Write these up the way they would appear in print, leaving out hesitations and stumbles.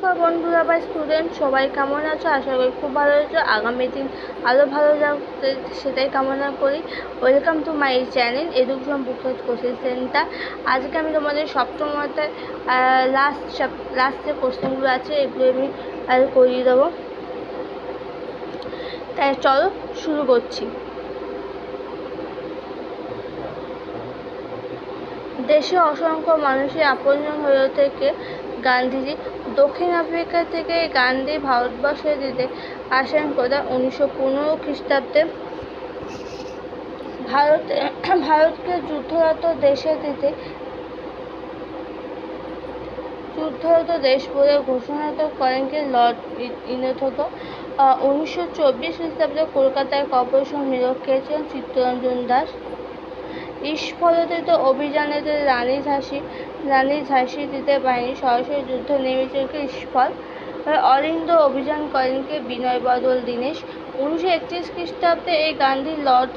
নমস্কার বন্ধুরা বা স্টুডেন্ট, সবাই কেমন আছো? আশা করি খুব ভালো আছো। আগামী দিন আরও ভালো যাক সেটাই কামনা করি। Welcome to my channel education booklet coaching centre. আজকে আমি তোমাদের সপ্তম অধ্যায় লাস্ট যে কোশ্চেনগুলো আছে এগুলো আমি করিয়ে দেবো। তাই চলো শুরু করছি। দেশে অসংখ্য মানুষের আপনজন হয়ে থেকে গান্ধীজি দক্ষিণ আফ্রিকা থেকে গান্ধী ভারতবর্ষে দিতে আসেন কোথায়? 1915 খ্রিস্টাব্দে। ভারতকে যুদ্ধরত দেশ বলে ঘোষণা করেন কে? লর্ড ইনথোতো। 1924 খ্রিস্টাব্দে কলকাতায় কর্পোরেশন নিয়োগ খেয়েছিলেন চিত্তরঞ্জন দাস। স্ফলিত অভিযানেতে রানী ঝাঁসি দিতে পারেনি, সরাসরি যুদ্ধে নেমেছিল ইস্ফল। অলিন্দ অভিযান করেন কে? বিনয় বাদল দীনেশ। 1931 খ্রিস্টাব্দে এই গান্ধী লর্ড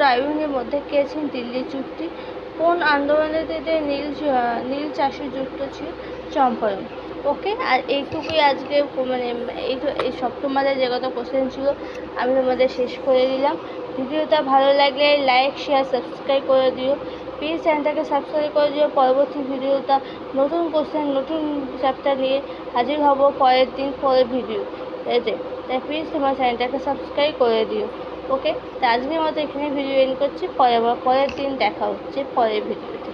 ডারউইনের মধ্যে খেয়েছেন দিল্লি চুক্তি। কোন আন্দোলনেতে নীল চাষে যুক্ত ছিল? চম্পারণ। ওকে, আর এইটুকুই আজকে এই সপ্তম মাসে যে কত কোশ্চেন ছিল আমি তোমাদের শেষ করে দিলাম। ভিডিওটা ভালো লাগলে লাইক, শেয়ার, সাবস্ক্রাইব করে দিও। প্লিজ চ্যানেলটাকে সাবস্ক্রাইব করে দিও। পরবর্তী ভিডিওটা নতুন কোশ্চেন, নতুন চ্যাপ্টার নিয়ে হাজির হব পরের ভিডিও। তাই প্লিজ তোমার চ্যানেলটাকে সাবস্ক্রাইব করে দিও। ওকে, তো আজকের মতো এখানে ভিডিও এন্ড করছি। পরের দিন দেখা হচ্ছে পরের ভিডিওতে।